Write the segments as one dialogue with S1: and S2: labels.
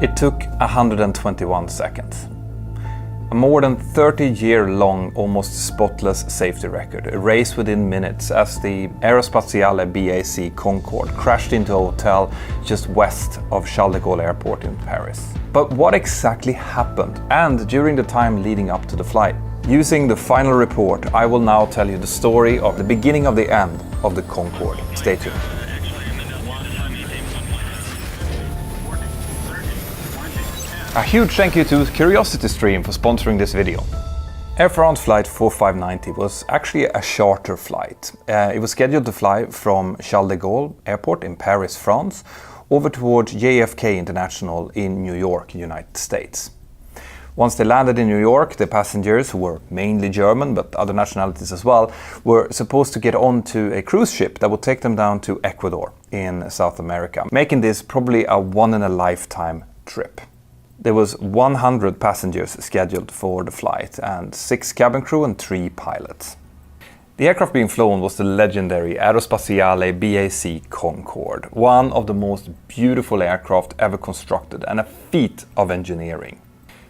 S1: It took 121 seconds. A more than 30-year-long, almost spotless safety record erased within minutes as the Aerospatiale BAC Concorde crashed into a hotel just west of Charles de Gaulle Airport in Paris. But what exactly happened, and during the time leading up to the flight? Using the final report, I will now tell you the story of the beginning of the end of the Concorde. Stay tuned. A huge thank you to CuriosityStream for sponsoring this video. Air France flight 4590 was actually a charter flight. It was scheduled to fly from Charles de Gaulle Airport in Paris, France, over towards JFK International in New York, United States. Once they landed in New York, the passengers, who were mainly German but other nationalities as well, were supposed to get onto a cruise ship that would take them down to Ecuador in South America, making this probably a one-in-a-lifetime trip. There was 100 passengers scheduled for the flight and 6 cabin crew and 3 pilots. The aircraft being flown was the legendary Aerospatiale BAC Concorde, one of the most beautiful aircraft ever constructed and a feat of engineering.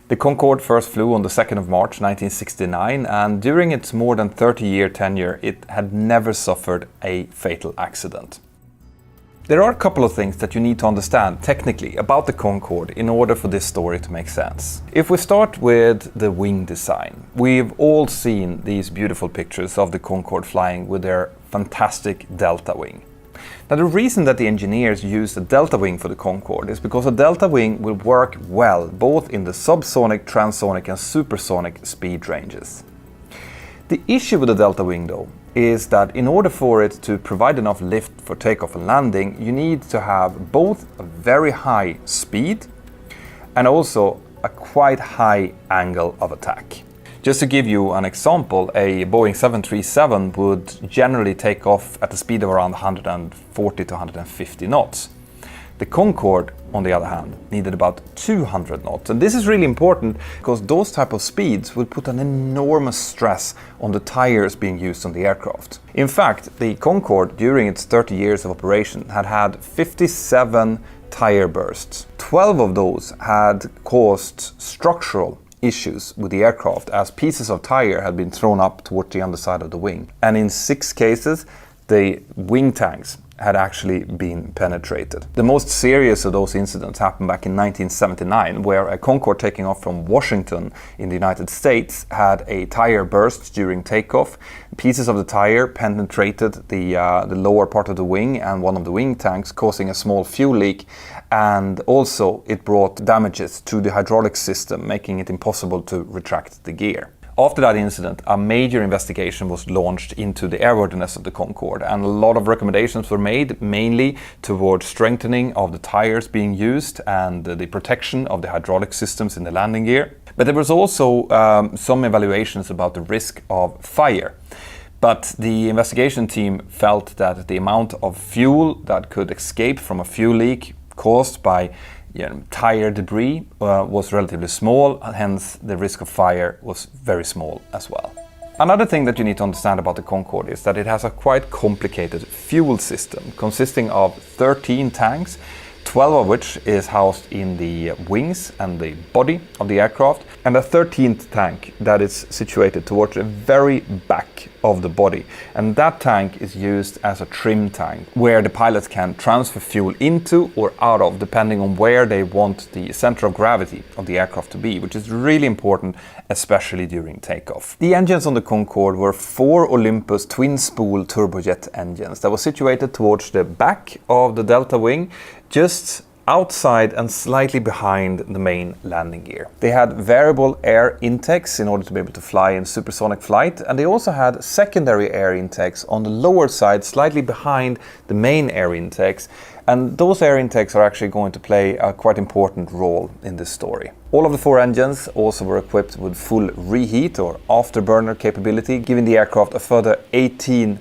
S1: The Concorde first flew on the 2nd of March 1969, and during its more than 30-year tenure it had never suffered a fatal accident. There are a couple of things that you need to understand technically about the Concorde in order for this story to make sense. If we start with the wing design, we've all seen these beautiful pictures of the Concorde flying with their fantastic delta wing. Now, the reason that the engineers used a delta wing for the Concorde is because a delta wing will work well both in the subsonic, transonic and supersonic speed ranges. The issue with the delta wing though is that in order for it to provide enough lift for takeoff and landing, you need to have both a very high speed and also a quite high angle of attack. Just to give you an example, a Boeing 737 would generally take off at a speed of around 140 to 150 knots. The Concorde, on the other hand, needed about 200 knots. And this is really important because those type of speeds would put an enormous stress on the tires being used on the aircraft. In fact, the Concorde, during its 30 years of operation, had 57 tire bursts. 12 of those had caused structural issues with the aircraft as pieces of tire had been thrown up towards the underside of the wing. And in 6 cases, the wing tanks had actually been penetrated. The most serious of those incidents happened back in 1979, where a Concorde taking off from Washington in the United States had a tire burst during takeoff. Pieces of the tire penetrated the lower part of the wing and one of the wing tanks, causing a small fuel leak, and also it brought damages to the hydraulic system, making it impossible to retract the gear. After that incident, a major investigation was launched into the airworthiness of the Concorde, and a lot of recommendations were made, mainly towards strengthening of the tires being used and the protection of the hydraulic systems in the landing gear. But there was also some evaluations about the risk of fire. But the investigation team felt that the amount of fuel that could escape from a fuel leak caused by tire debris was relatively small, hence the risk of fire was very small as well. Another thing that you need to understand about the Concorde is that it has a quite complicated fuel system consisting of 13 tanks, 12 of which is housed in the wings and the body of the aircraft, and a 13th tank that is situated towards the very back of the body. And that tank is used as a trim tank where the pilots can transfer fuel into or out of depending on where they want the center of gravity of the aircraft to be, which is really important, especially during takeoff. The engines on the Concorde were 4 Olympus twin-spool turbojet engines that were situated towards the back of the delta wing, just outside and slightly behind the main landing gear. They had variable air intakes in order to be able to fly in supersonic flight, and they also had secondary air intakes on the lower side, slightly behind the main air intakes, and those air intakes are actually going to play a quite important role in this story. All of the 4 engines also were equipped with full reheat or afterburner capability, giving the aircraft a further 18%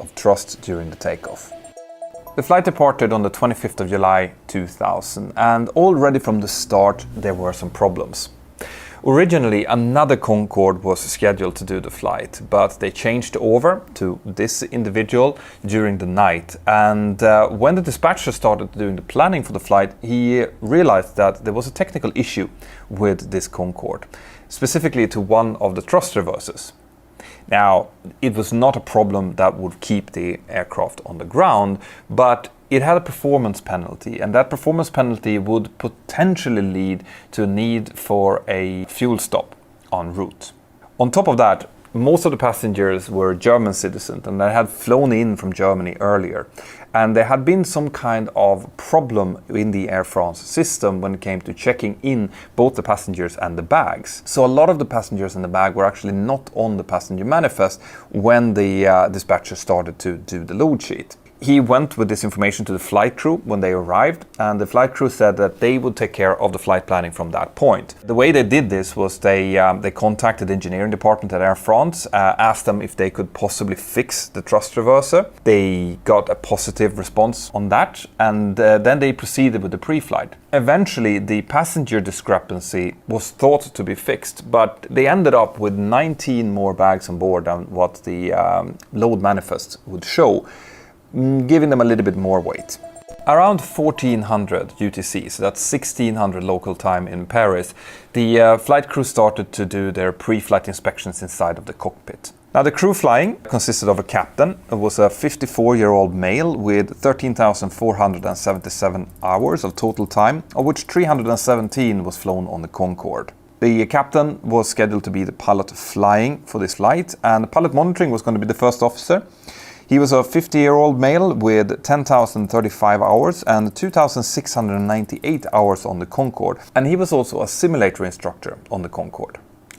S1: of thrust during the takeoff. The flight departed on the 25th of July 2000, and already from the start there were some problems. Originally, another Concorde was scheduled to do the flight, but they changed over to this individual during the night. And when the dispatcher started doing the planning for the flight, he realized that there was a technical issue with this Concorde, specifically to one of the thrust reversers. Now, it was not a problem that would keep the aircraft on the ground, but it had a performance penalty, and that performance penalty would potentially lead to a need for a fuel stop en route. On top of that, most of the passengers were German citizens, and they had flown in from Germany earlier. And there had been some kind of problem in the Air France system when it came to checking in both the passengers and the bags. So a lot of the passengers and the bag were actually not on the passenger manifest when the dispatcher started to do the load sheet. He went with this information to the flight crew when they arrived, and the flight crew said that they would take care of the flight planning from that point. The way they did this was they contacted the engineering department at Air France, asked them if they could possibly fix the thrust reverser. They got a positive response on that, and then they proceeded with the pre-flight. Eventually, the passenger discrepancy was thought to be fixed, but they ended up with 19 more bags on board than what the load manifest would show, giving them a little bit more weight. Around 1400 UTC, so that's 1600 local time in Paris, the flight crew started to do their pre-flight inspections inside of the cockpit. Now, the crew flying consisted of a captain. It was a 54-year-old male with 13,477 hours of total time, of which 317 was flown on the Concorde. The captain was scheduled to be the pilot flying for this flight, and the pilot monitoring was going to be the first officer. He was a 50-year-old male with 10,035 hours and 2,698 hours on the Concorde, and he was also a simulator instructor on the Concorde.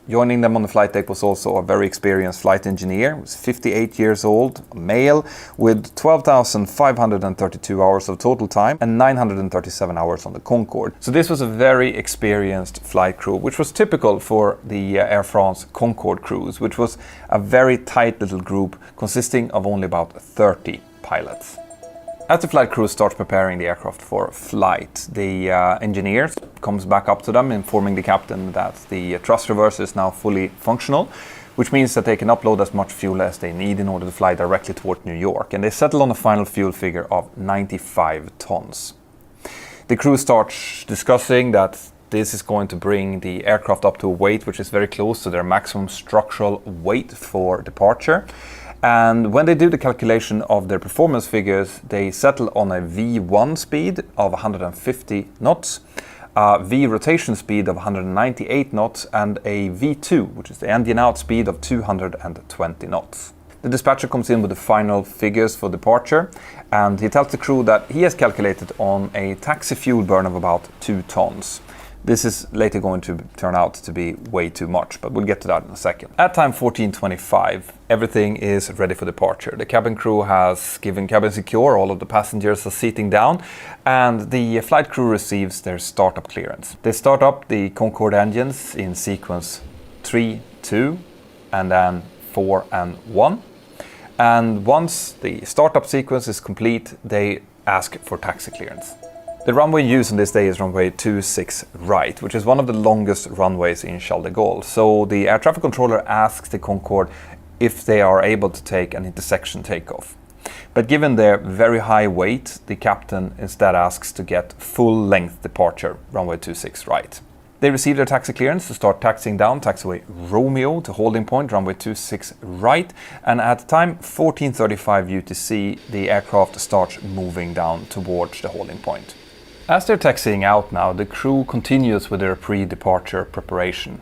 S1: Joining them on the flight deck was also a very experienced flight engineer. He was 58 years old, a male, with 12,532 hours of total time and 937 hours on the Concorde. So this was a very experienced flight crew, which was typical for the Air France Concorde crews, which was a very tight little group consisting of only about 30 pilots. As the flight crew starts preparing the aircraft for flight, the engineer comes back up to them, informing the captain that the thrust reverser is now fully functional, which means that they can upload as much fuel as they need in order to fly directly toward New York. And they settle on a final fuel figure of 95 tons. The crew starts discussing that this is going to bring the aircraft up to a weight which is very close to their maximum structural weight for departure. And when they do the calculation of their performance figures, they settle on a V1 speed of 150 knots, a V rotation speed of 198 knots, and a V2, which is the engine out speed of 220 knots. The dispatcher comes in with the final figures for departure, and he tells the crew that he has calculated on a taxi fuel burn of about 2 tons. This is later going to turn out to be way too much, but we'll get to that in a second. At time 14:25, everything is ready for departure. The cabin crew has given cabin secure, all of the passengers are seating down, and the flight crew receives their startup clearance. They start up the Concorde engines in sequence 3, 2, and then 4 and 1. And once the startup sequence is complete, they ask for taxi clearance. The runway used on this day is runway 26 right, which is one of the longest runways in Charles de Gaulle. So the air traffic controller asks the Concorde if they are able to take an intersection takeoff. But given their very high weight, the captain instead asks to get full length departure, runway 26 right. They receive their taxi clearance to start taxiing down taxiway Romeo to holding point, runway 26 right, and at time 14:35 UTC, the aircraft starts moving down towards the holding point. As they're taxiing out now, the crew continues with their pre-departure preparation.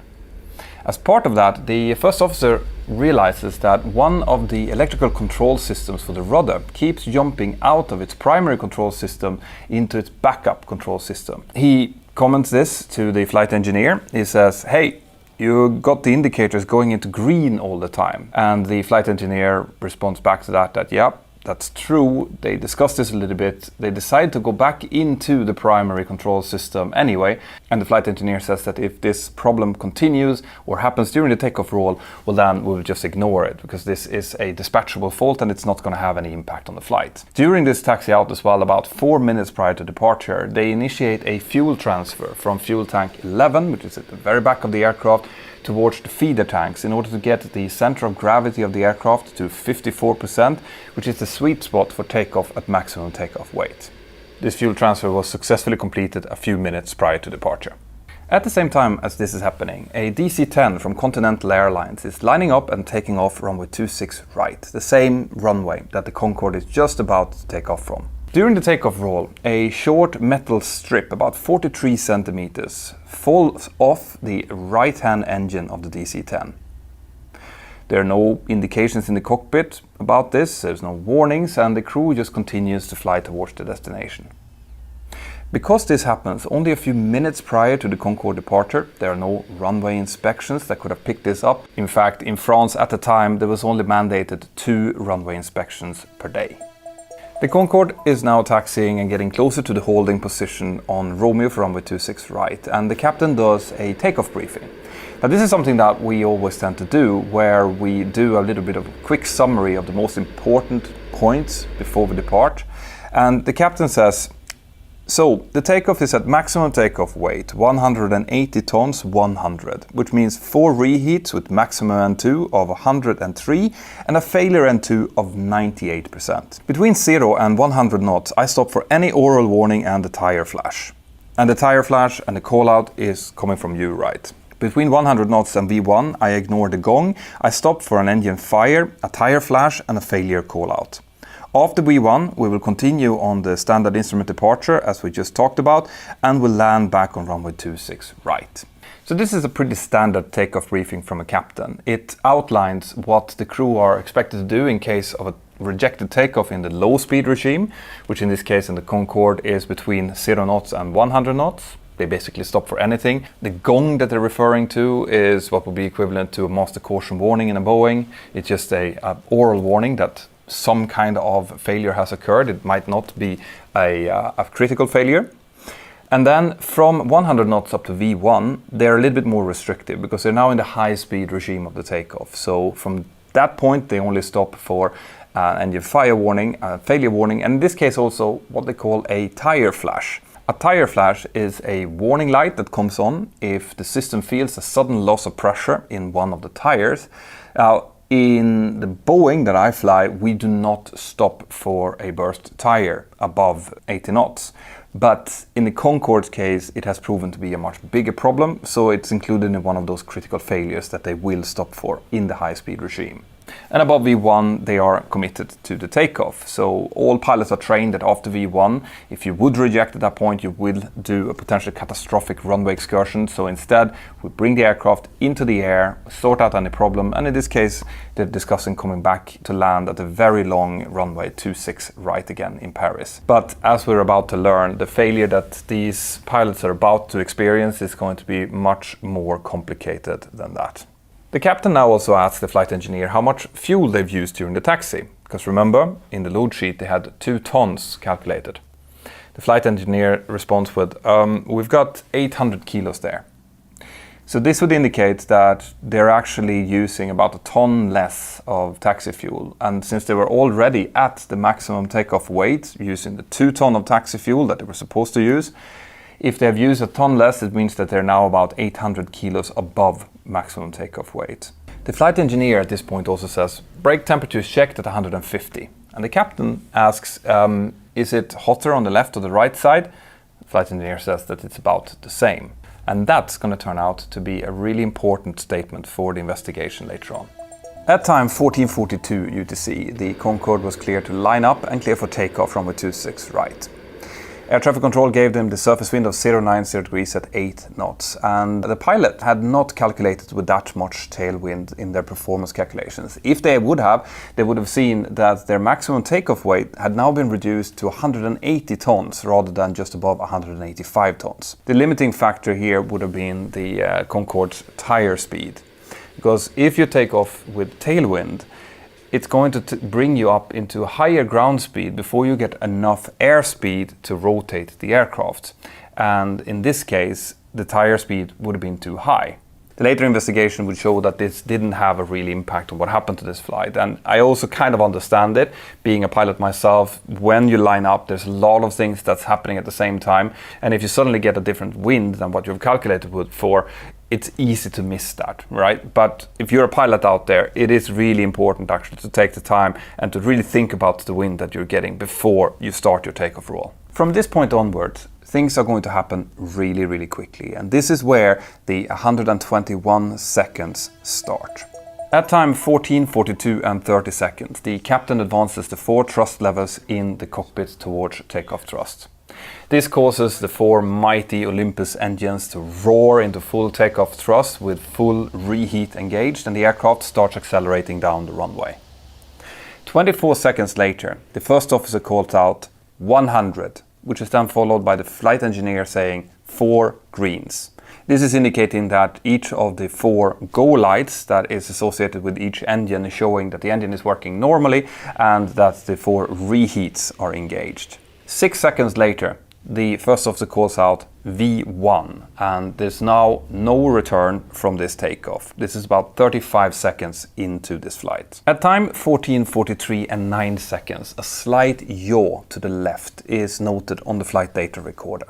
S1: As part of that, the first officer realizes that one of the electrical control systems for the rudder keeps jumping out of its primary control system into its backup control system. He comments this to the flight engineer. He says, "Hey, you got the indicators going into green all the time." And the flight engineer responds back to that, yeah, that's true. They discussed this a little bit. They decide to go back into the primary control system anyway, and the flight engineer says that if this problem continues or happens during the takeoff roll, well then we'll just ignore it, because this is a dispatchable fault and it's not going to have any impact on the flight. During this taxi out as well, about 4 minutes prior to departure, they initiate a fuel transfer from fuel tank 11, which is at the very back of the aircraft, towards the feeder tanks in order to get the center of gravity of the aircraft to 54%, which is the sweet spot for takeoff at maximum takeoff weight. This fuel transfer was successfully completed a few minutes prior to departure. At the same time as this is happening, a DC-10 from Continental Airlines is lining up and taking off runway 26 right, the same runway that the Concorde is just about to take off from. During the takeoff roll, a short metal strip about 43 centimeters falls off the right-hand engine of the DC-10. There are no indications in the cockpit about this, there's no warnings, and the crew just continues to fly towards the destination. Because this happens only a few minutes prior to the Concorde departure, there are no runway inspections that could have picked this up. In fact, in France at the time, there was only mandated 2 runway inspections per day. The Concorde is now taxiing and getting closer to the holding position on Romeo for runway 26 right, and the captain does a takeoff briefing. Now this is something that we always tend to do, where we do a little bit of a quick summary of the most important points before we depart. And the captain says, so the takeoff is at maximum takeoff weight, 180 tons 100, which means 4 reheats with maximum N2 of 103 and a failure N2 of 98%. Between 0 and 100 knots, I stop for any oral warning and the tire flash. And the tire flash and the call out is coming from you, right? Between 100 knots and V1, I ignore the gong, I stop for an engine fire, a tire flash and a failure call out. After V1, we will continue on the standard instrument departure, as we just talked about, and will land back on runway 26 right. So this is a pretty standard takeoff briefing from a captain. It outlines what the crew are expected to do in case of a rejected takeoff in the low speed regime, which in this case in the Concorde is between 0 knots and 100 knots. They basically stop for anything. The gong that they're referring to is what would be equivalent to a master caution warning in a Boeing. It's just a oral warning that some kind of failure has occurred. It might not be a critical failure. And then from 100 knots up to V1, they're a little bit more restrictive because they're now in the high speed regime of the takeoff. So from that point, they only stop for engine fire warning, failure warning, and in this case also what they call a tire flash. A tire flash is a warning light that comes on if the system feels a sudden loss of pressure in one of the tires. Now, in the Boeing that I fly, we do not stop for a burst tire above 80 knots. But in the Concorde's case, it has proven to be a much bigger problem, so it's included in one of those critical failures that they will stop for in the high-speed regime. And above V1, they are committed to the takeoff. So all pilots are trained that after V1, if you would reject at that point, you will do a potentially catastrophic runway excursion. So instead, we bring the aircraft into the air, sort out any problem, and in this case, they're discussing coming back to land at a very long runway 26 right again in Paris. But as we're about to learn, the failure that these pilots are about to experience is going to be much more complicated than that. The captain now also asks the flight engineer how much fuel they've used during the taxi, because remember, in the load sheet they had 2 tons calculated. The flight engineer responds with, we've got 800 kilos there. So this would indicate that they're actually using about 1 ton less of taxi fuel, and since they were already at the maximum takeoff weight, using the 2 ton of taxi fuel that they were supposed to use, if they've used 1 ton less, it means that they're now about 800 kilos above maximum takeoff weight. The flight engineer at this point also says, brake temperature is checked at 150. And the captain asks, is it hotter on the left or the right side? The flight engineer says that it's about the same. And that's going to turn out to be a really important statement for the investigation later on. At time 14:42 UTC, the Concorde was cleared to line up and clear for takeoff from runway 26 right. Air traffic control gave them the surface wind of 090 degrees at 8 knots, and the pilot had not calculated with that much tailwind in their performance calculations. If they would have seen that their maximum takeoff weight had now been reduced to 180 tons rather than just above 185 tons. The limiting factor here would have been the Concorde's tire speed, because if you take off with tailwind, it's going to bring you up into a higher ground speed before you get enough airspeed to rotate the aircraft. And in this case, the tire speed would have been too high. The later investigation would show that this didn't have a real impact on what happened to this flight. And I also kind of understand it, being a pilot myself. When you line up, there's a lot of things that's happening at the same time. And if you suddenly get a different wind than what you've calculated for, it's easy to miss that, right? But if you're a pilot out there, it is really important actually to take the time and to really think about the wind that you're getting before you start your takeoff roll. From this point onwards, things are going to happen really, really quickly. And this is where the 121 seconds start. At time 14, 42 and 30 seconds, the captain advances the 4 thrust levels in the cockpit towards takeoff thrust. This causes the 4 mighty Olympus engines to roar into full takeoff thrust with full reheat engaged, and the aircraft starts accelerating down the runway. 24 seconds later, the first officer calls out 100, which is then followed by the flight engineer saying 4 greens. This is indicating that each of the 4 go lights that is associated with each engine is showing that the engine is working normally and that the 4 reheats are engaged. 6 seconds later, the first officer calls out V1, and there's now no return from this takeoff. This is about 35 seconds into this flight. At time 14:43 and 9 seconds, a slight yaw to the left is noted on the flight data recorder.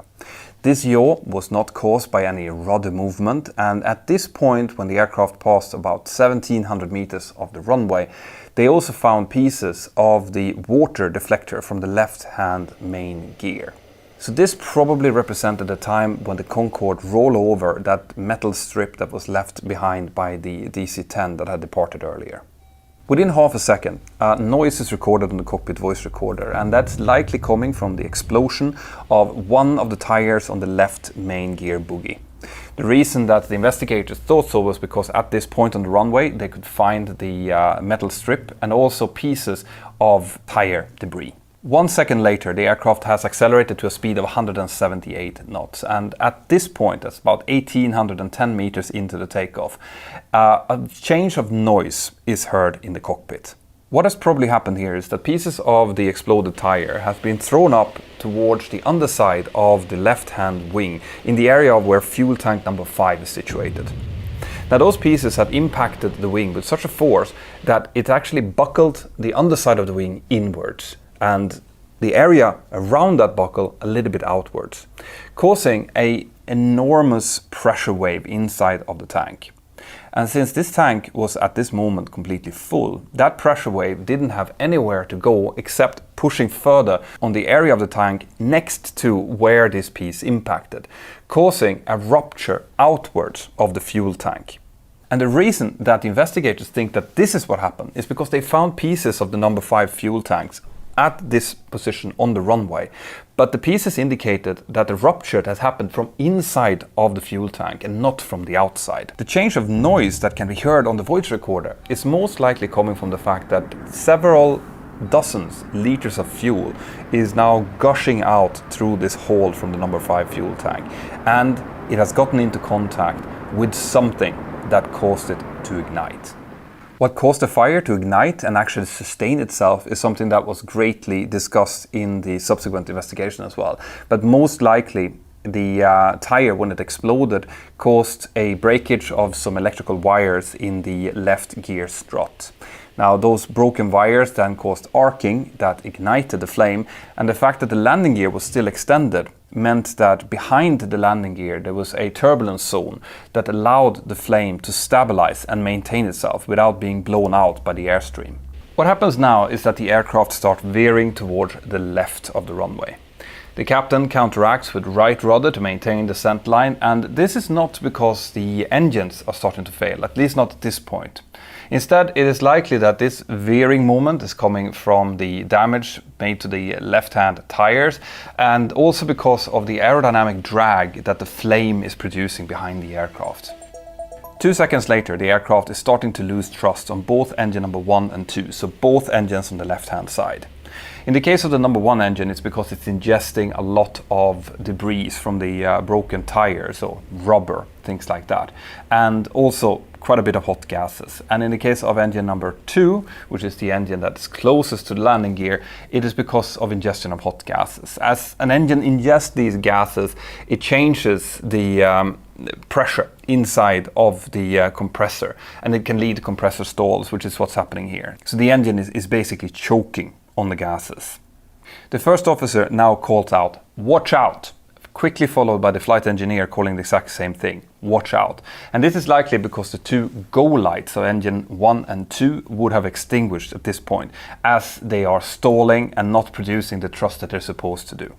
S1: This yaw was not caused by any rudder movement, and at this point, when the aircraft passed about 1700 meters of the runway, they also found pieces of the water deflector from the left-hand main gear. So this probably represented the time when the Concorde rolled over that metal strip that was left behind by the DC-10 that had departed earlier. Within half a second, noise is recorded on the cockpit voice recorder, and that's likely coming from the explosion of one of the tires on the left main gear bogie. The reason that the investigators thought so was because at this point on the runway they could find the metal strip and also pieces of tire debris. 1 second later, the aircraft has accelerated to a speed of 178 knots, and at this point, that's about 1810 meters into the takeoff, a change of noise is heard in the cockpit. What has probably happened here is that pieces of the exploded tire have been thrown up towards the underside of the left-hand wing in the area of where fuel tank number 5 is situated. Now those pieces have impacted the wing with such a force that it actually buckled the underside of the wing inwards, and the area around that buckle a little bit outwards, causing an enormous pressure wave inside of the tank. And since this tank was at this moment completely full, that pressure wave didn't have anywhere to go except pushing further on the area of the tank next to where this piece impacted, causing a rupture outwards of the fuel tank. And the reason that the investigators think that this is what happened is because they found pieces of the number 5 fuel tanks at this position on the runway, but the pieces indicated that the rupture had happened from inside of the fuel tank and not from the outside. The change of noise that can be heard on the voice recorder is most likely coming from the fact that several dozens liters of fuel is now gushing out through this hole from the number 5 fuel tank, and it has gotten into contact with something that caused it to ignite. What caused the fire to ignite and actually sustain itself is something that was greatly discussed in the subsequent investigation as well. But most likely, the tire, when it exploded, caused a breakage of some electrical wires in the left gear strut. Now, those broken wires then caused arcing that ignited the flame, and the fact that the landing gear was still extended meant that behind the landing gear there was a turbulence zone that allowed the flame to stabilize and maintain itself without being blown out by the airstream. What happens now is that the aircraft starts veering towards the left of the runway. The captain counteracts with right rudder to maintain the descent line, and this is not because the engines are starting to fail, at least not at this point. Instead, it is likely that this veering moment is coming from the damage made to the left-hand tires, and also because of the aerodynamic drag that the flame is producing behind the aircraft. 2 seconds later, the aircraft is starting to lose thrust on both engine number 1 and 2, so both engines on the left-hand side. In the case of the number 1 engine, it's because it's ingesting a lot of debris from the broken tires, or rubber, things like that, and also quite a bit of hot gases. And in the case of engine number 2, which is the engine that's closest to the landing gear, it is because of ingestion of hot gases. As an engine ingests these gases, it changes the pressure inside of the compressor, and it can lead to compressor stalls, which is what's happening here. So the engine is basically choking on the gases. The first officer now calls out, "Watch out!" quickly followed by the flight engineer calling the exact same thing, "Watch out." And this is likely because the 2 go lights of engine 1 and 2 would have extinguished at this point, as they are stalling and not producing the thrust that they're supposed to do.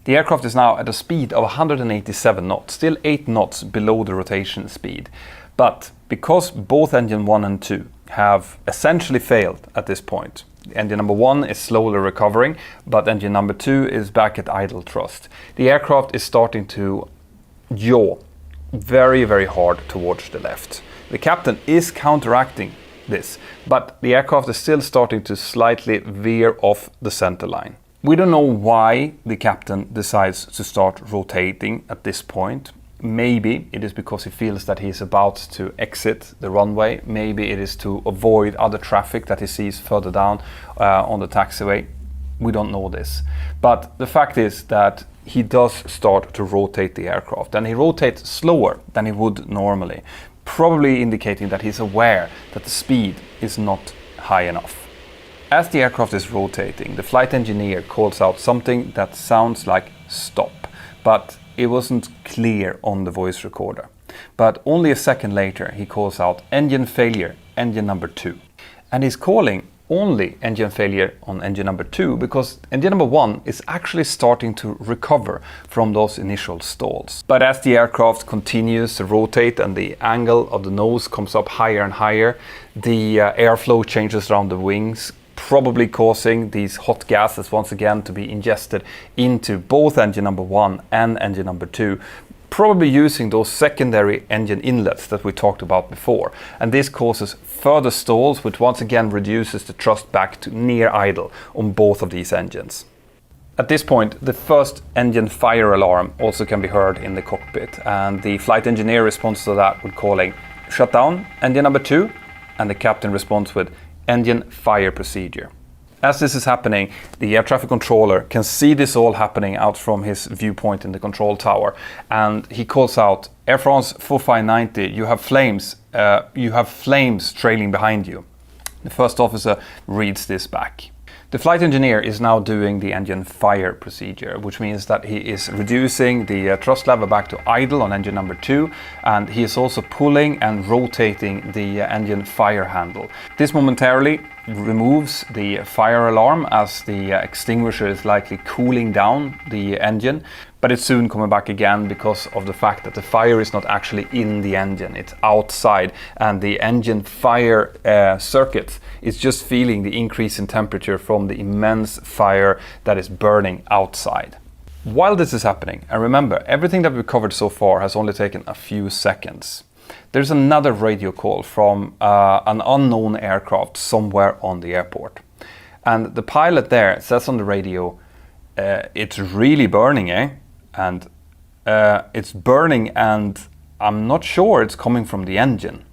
S1: The aircraft is now at a speed of 187 knots, still 8 knots below the rotation speed. But because both engine 1 and 2 have essentially failed at this point, engine number 1 is slowly recovering, but engine number 2 is back at idle thrust. The aircraft is starting to yaw very, very hard towards the left. The captain is counteracting this, but the aircraft is still starting to slightly veer off the center line. We don't know why the captain decides to start rotating at this point. Maybe it is because he feels that he is about to exit the runway. Maybe it is to avoid other traffic that he sees further down on the taxiway. We don't know this. But the fact is that he does start to rotate the aircraft, and he rotates slower than he would normally, probably indicating that he's aware that the speed is not high enough. As the aircraft is rotating, the flight engineer calls out something that sounds like "stop," but it wasn't clear on the voice recorder. But only a second later, he calls out "engine failure, engine number 2." And he's calling only engine failure on engine number 2 because engine number 1 is actually starting to recover from those initial stalls. But as the aircraft continues to rotate and the angle of the nose comes up higher and higher, the airflow changes around the wings, probably causing these hot gases once again to be ingested into both engine number 1 and engine number 2, probably using those secondary engine inlets that we talked about before. And this causes further stalls, which once again reduces the thrust back to near idle on both of these engines. At this point, the first engine fire alarm also can be heard in the cockpit, and the flight engineer responds to that with calling "shut down engine number 2," and the captain responds with "engine fire procedure." As this is happening, the air traffic controller can see this all happening out from his viewpoint in the control tower, and he calls out, "Air France 4590, you have flames trailing behind you." The first officer reads this back. The flight engineer is now doing the engine fire procedure, which means that he is reducing the thrust lever back to idle on engine number 2, and he is also pulling and rotating the engine fire handle. This momentarily removes the fire alarm, as the extinguisher is likely cooling down the engine, but it's soon coming back again because of the fact that the fire is not actually in the engine, it's outside, and the engine fire circuit is just feeling the increase in temperature from the immense fire that is burning outside. While this is happening, and remember, everything that we've covered so far has only taken a few seconds, there's another radio call from an unknown aircraft somewhere on the airport. And the pilot there says on the radio, "It's really burning, eh? And it's burning, and I'm not sure it's coming from the engine,"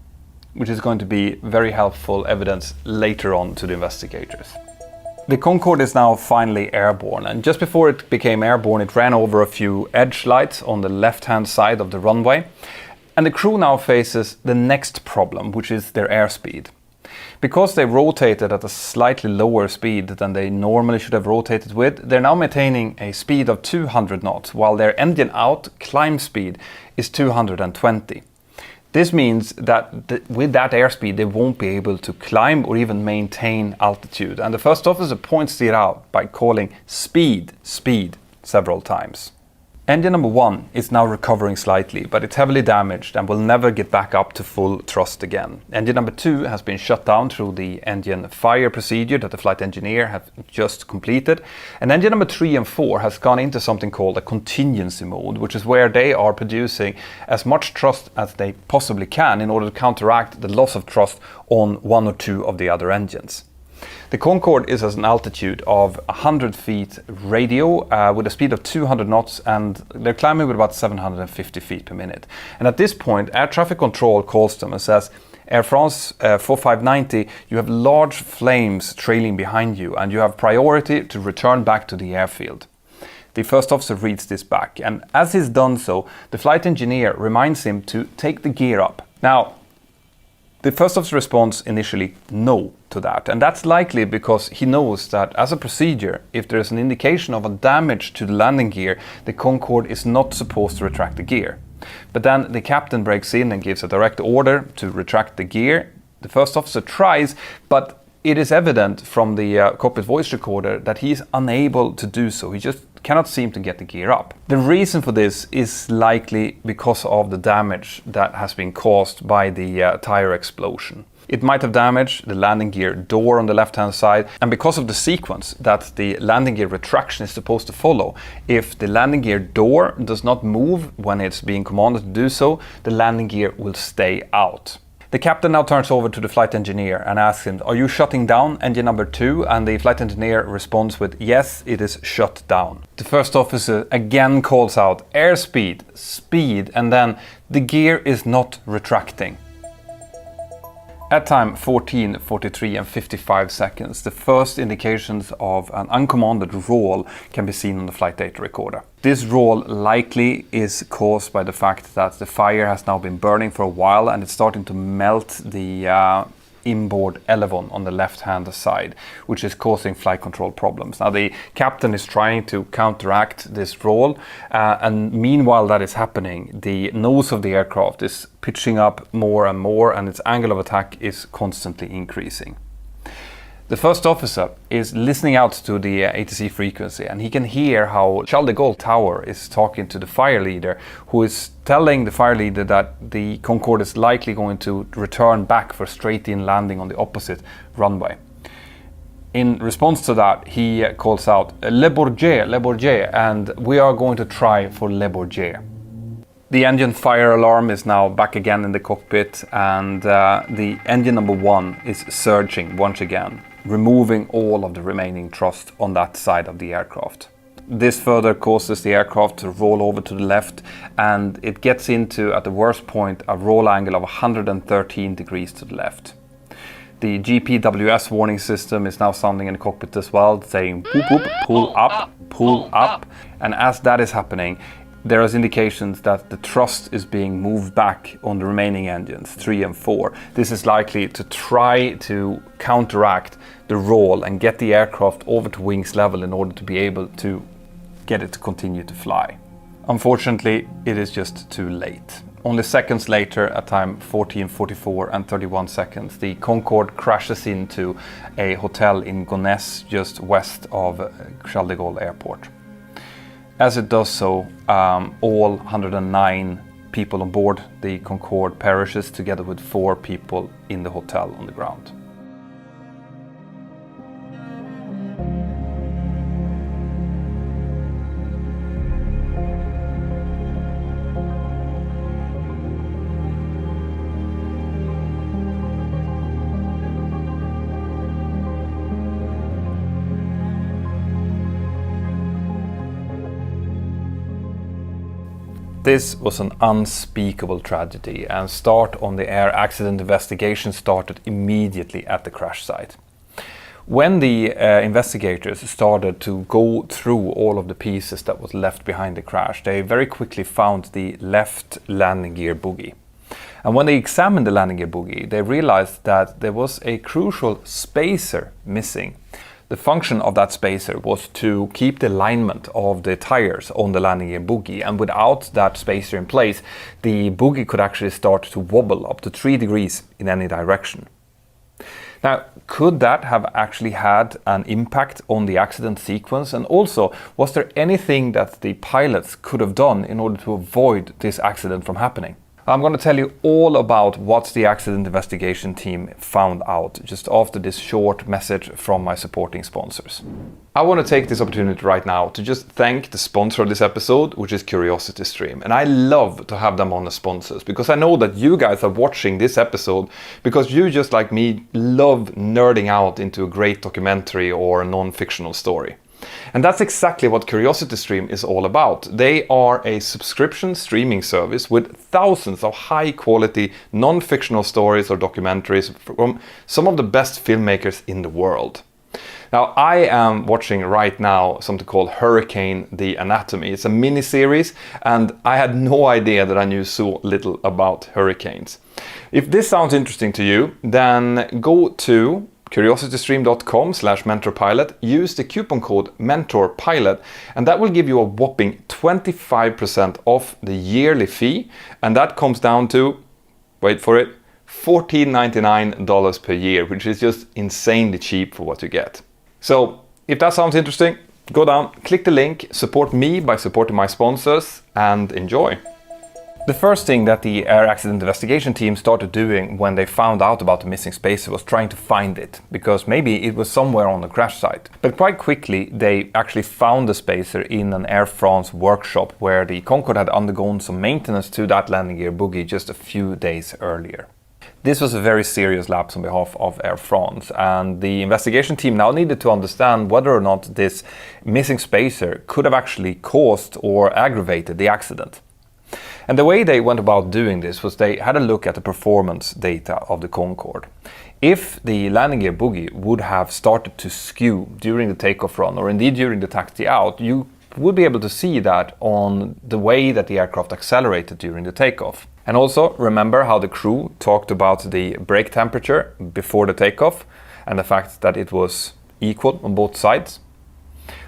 S1: which is going to be very helpful evidence later on to the investigators. The Concorde is now finally airborne, and just before it became airborne, it ran over a few edge lights on the left-hand side of the runway. And the crew now faces the next problem, which is their airspeed. Because they rotated at a slightly lower speed than they normally should have rotated with, they're now maintaining a speed of 200 knots, while their engine out climb speed is 220. This means that with that airspeed, they won't be able to climb or even maintain altitude. And the first officer points it out by calling "speed, speed" several times. Engine number 1 is now recovering slightly, but it's heavily damaged and will never get back up to full thrust again. Engine number 2 has been shut down through the engine fire procedure that the flight engineer has just completed. And engine number 3 and 4 has gone into something called a contingency mode, which is where they are producing as much thrust as they possibly can in order to counteract the loss of thrust on 1 or 2 of the other engines. The Concorde is at an altitude of 100 feet radio with a speed of 200 knots, and they're climbing with about 750 feet per minute. And at this point, air traffic control calls them and says, Air France 4590, you have large flames trailing behind you and you have priority to return back to the airfield. The first officer reads this back, and as he's done so, the flight engineer reminds him to take the gear up. Now, the first officer responds initially no to that, and that's likely because he knows that as a procedure, if there is an indication of a damage to the landing gear, the Concorde is not supposed to retract the gear. But then the captain breaks in and gives a direct order to retract the gear. The first officer tries, but it is evident from the cockpit voice recorder that he is unable to do so. He just cannot seem to get the gear up. The reason for this is likely because of the damage that has been caused by the tire explosion. It might have damaged the landing gear door on the left-hand side, and because of the sequence that the landing gear retraction is supposed to follow, if the landing gear door does not move when it's being commanded to do so, the landing gear will stay out. The captain now turns over to the flight engineer and asks him, are you shutting down engine number 2? And the flight engineer responds with, yes, it is shut down. The first officer again calls out airspeed, speed, and then the gear is not retracting. At time 14:43 and 55 seconds, the first indications of an uncommanded roll can be seen on the flight data recorder. This roll likely is caused by the fact that the fire has now been burning for a while and it's starting to melt the inboard elevon on the left-hand side, which is causing flight control problems. Now the captain is trying to counteract this roll, and meanwhile that is happening, the nose of the aircraft is pitching up more and more and its angle of attack is constantly increasing. The first officer is listening out to the ATC frequency, and he can hear how Charles de Gaulle Tower is talking to the fire leader, who is telling the fire leader that the Concorde is likely going to return back for straight-in landing on the opposite runway. In response to that, he calls out, Le Bourget, and we are going to try for Le Bourget. The engine fire alarm is now back again in the cockpit, and the engine number 1 is surging once again, removing all of the remaining thrust on that side of the aircraft. This further causes the aircraft to roll over to the left, and it gets into, at the worst point, a roll angle of 113 degrees to the left. The GPWS warning system is now sounding in the cockpit as well, saying "Poop, poop, pull up," and as that is happening, there are indications that the thrust is being moved back on the remaining engines, 3 and 4. This is likely to try to counteract the roll and get the aircraft over to wings level in order to be able to get it to continue to fly. Unfortunately, it is just too late. Only seconds later, at time 14:44 and 31 seconds, the Concorde crashes into a hotel in Gonesse, just west of Charles de Gaulle Airport. As it does so, all 109 people on board the Concorde perishes, together with 4 people in the hotel on the ground. This was an unspeakable tragedy, and start on the air accident investigation started immediately at the crash site. When the investigators started to go through all of the pieces that was left behind the crash, they very quickly found the left landing gear bogie. And when they examined the landing gear bogie, they realized that there was a crucial spacer missing. The function of that spacer was to keep the alignment of the tires on the landing gear bogie, and without that spacer in place, the bogie could actually start to wobble up to 3 degrees in any direction. Now, could that have actually had an impact on the accident sequence? And also, was there anything that the pilots could have done in order to avoid this accident from happening? I'm going to tell you all about what the accident investigation team found out just after this short message from my supporting sponsors. I want to take this opportunity right now to just thank the sponsor of this episode, which is CuriosityStream. And I love to have them on as sponsors because I know that you guys are watching this episode because you, just like me, love nerding out into a great documentary or a non-fictional story. And that's exactly what CuriosityStream is all about. They are a subscription streaming service with thousands of high-quality non-fictional stories or documentaries from some of the best filmmakers in the world. Now, I am watching right now something called Hurricane: The Anatomy. It's a mini-series, and I had no idea that I knew so little about hurricanes. If this sounds interesting to you, then go to curiositystream.com/mentorpilot, use the coupon code MENTORPILOT, and that will give you a whopping 25% off the yearly fee, and that comes down to, wait for it, $14.99 per year, which is just insanely cheap for what you get. So if that sounds interesting, go down, click the link, support me by supporting my sponsors, and enjoy. The first thing that the air accident investigation team started doing when they found out about the missing spacer was trying to find it, because maybe it was somewhere on the crash site. But quite quickly they actually found the spacer in an Air France workshop where the Concorde had undergone some maintenance to that landing gear bogie just a few days earlier. This was a very serious lapse on behalf of Air France, and the investigation team now needed to understand whether or not this missing spacer could have actually caused or aggravated the accident. And the way they went about doing this was they had a look at the performance data of the Concorde. If the landing gear bogie would have started to skew during the takeoff run, or indeed during the taxi out, you would be able to see that on the way that the aircraft accelerated during the takeoff. And also remember how the crew talked about the brake temperature before the takeoff and the fact that it was equal on both sides.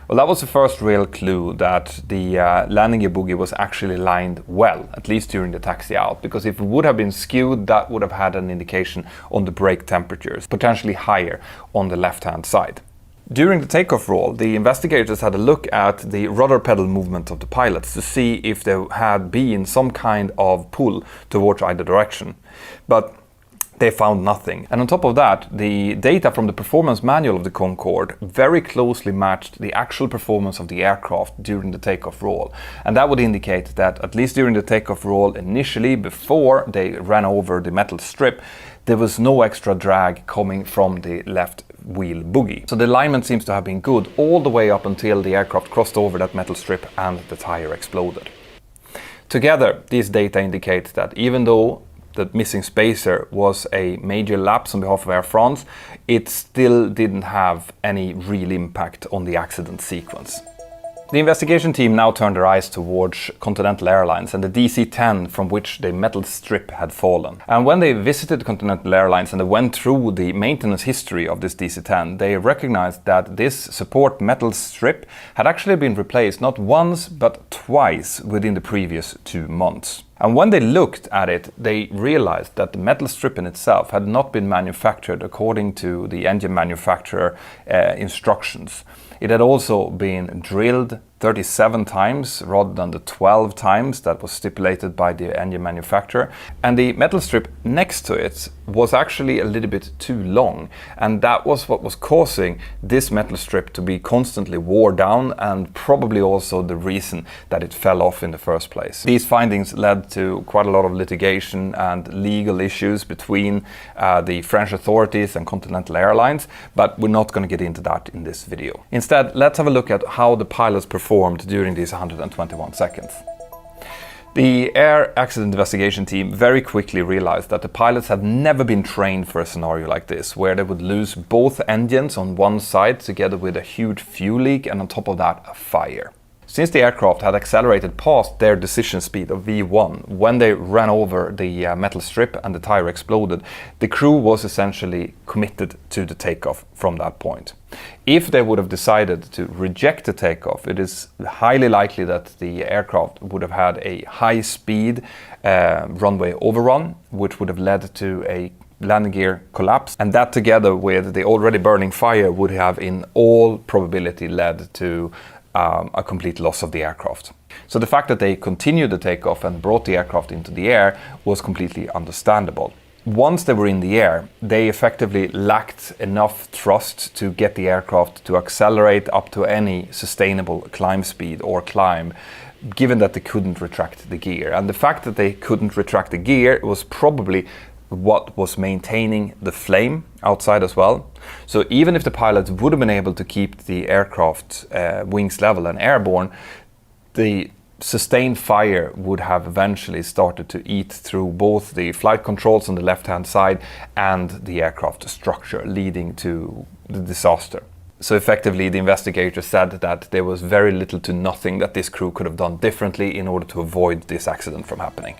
S1: Well, that was the first real clue that the landing gear bogie was actually lined well, at least during the taxi out, because if it would have been skewed, that would have had an indication on the brake temperatures, potentially higher on the left-hand side. During the takeoff roll, the investigators had a look at the rudder pedal movement of the pilots to see if there had been some kind of pull towards either direction. But they found nothing. And on top of that, the data from the performance manual of the Concorde very closely matched the actual performance of the aircraft during the takeoff roll. And that would indicate that at least during the takeoff roll initially, before they ran over the metal strip, there was no extra drag coming from the left wheel bogie. So the alignment seems to have been good all the way up until the aircraft crossed over that metal strip and the tire exploded. Together, these data indicate that even though the missing spacer was a major lapse on behalf of Air France, it still didn't have any real impact on the accident sequence. The investigation team now turned their eyes towards Continental Airlines and the DC-10 from which the metal strip had fallen. And when they visited Continental Airlines and they went through the maintenance history of this DC-10, they recognized that this support metal strip had actually been replaced not once but twice within the previous 2 months. And when they looked at it, they realized that the metal strip in itself had not been manufactured according to the engine manufacturer instructions. It had also been drilled 37 times rather than the 12 times that was stipulated by the engine manufacturer. And the metal strip next to it was actually a little bit too long. And that was what was causing this metal strip to be constantly wore down, and probably also the reason that it fell off in the first place. These findings led to quite a lot of litigation and legal issues between the French authorities and Continental Airlines, but we're not going to get into that in this video. Instead, let's have a look at how the pilots performed during these 121 seconds. The air accident investigation team very quickly realized that the pilots had never been trained for a scenario like this, where they would lose both engines on one side together with a huge fuel leak and on top of that a fire. Since the aircraft had accelerated past their decision speed of V1 when they ran over the metal strip and the tire exploded, the crew was essentially committed to the takeoff from that point. If they would have decided to reject the takeoff, it is highly likely that the aircraft would have had a high-speed runway overrun, which would have led to a landing gear collapse, and that together with the already burning fire would have in all probability led to a complete loss of the aircraft. So the fact that they continued the takeoff and brought the aircraft into the air was completely understandable. Once they were in the air, they effectively lacked enough thrust to get the aircraft to accelerate up to any sustainable climb speed or climb, given that they couldn't retract the gear. And the fact that they couldn't retract the gear was probably what was maintaining the flame outside as well. So even if the pilots would have been able to keep the aircraft wings level and airborne, the sustained fire would have eventually started to eat through both the flight controls on the left-hand side and the aircraft structure, leading to the disaster. So effectively, the investigators said that there was very little to nothing that this crew could have done differently in order to avoid this accident from happening.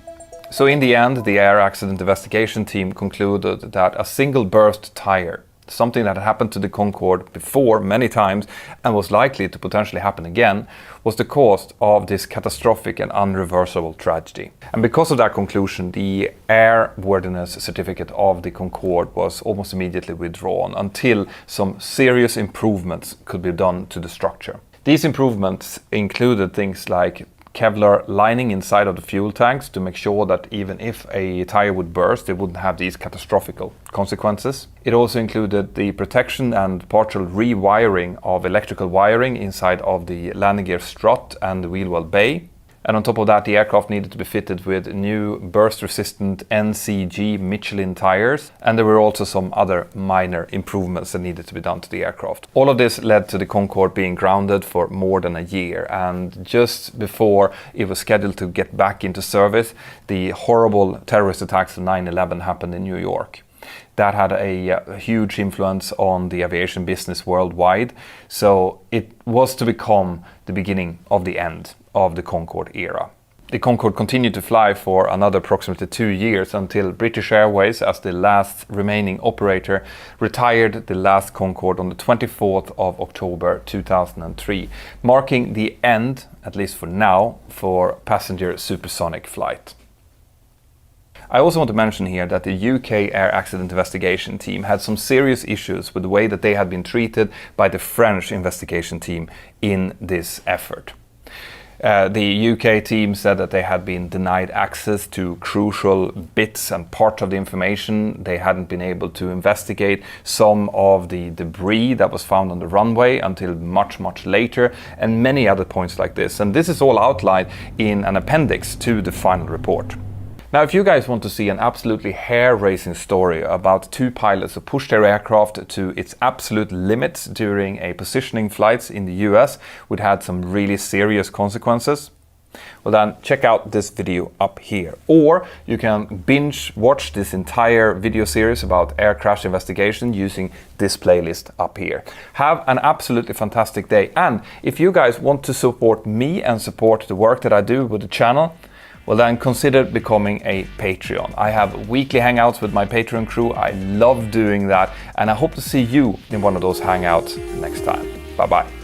S1: So in the end, the air accident investigation team concluded that a single burst tire, something that had happened to the Concorde before many times and was likely to potentially happen again, was the cause of this catastrophic and unreversible tragedy. And because of that conclusion, the airworthiness certificate of the Concorde was almost immediately withdrawn until some serious improvements could be done to the structure. These improvements included things like Kevlar lining inside of the fuel tanks to make sure that even if a tire would burst, it wouldn't have these catastrophic consequences. It also included the protection and partial rewiring of electrical wiring inside of the landing gear strut and the wheel well bay. And on top of that, the aircraft needed to be fitted with new burst-resistant NCG Michelin tires, and there were also some other minor improvements that needed to be done to the aircraft. All of this led to the Concorde being grounded for more than a year, and just before it was scheduled to get back into service, the horrible terrorist attacks of 9/11 happened in New York. That had a huge influence on the aviation business worldwide, so it was to become the beginning of the end of the Concorde era. The Concorde continued to fly for another approximately 2 years until British Airways, as the last remaining operator, retired the last Concorde on the 24th of October 2003, marking the end, at least for now, for passenger supersonic flight. I also want to mention here that the UK Air Accident Investigation team had some serious issues with the way that they had been treated by the French investigation team in this effort. The UK team said that they had been denied access to crucial bits and parts of the information. They hadn't been able to investigate some of the debris that was found on the runway until much, much later, and many other points like this. And this is all outlined in an appendix to the final report. Now, if you guys want to see an absolutely hair-raising story about two pilots who pushed their aircraft to its absolute limits during a positioning flights in the US, which had some really serious consequences, well then check out this video up here. Or you can binge watch this entire video series about air crash investigation using this playlist up here. Have an absolutely fantastic day. And if you guys want to support me and support the work that I do with the channel, well then consider becoming a Patreon. I have weekly hangouts with my Patreon crew. I love doing that, and I hope to see you in one of those hangouts next time. Bye bye.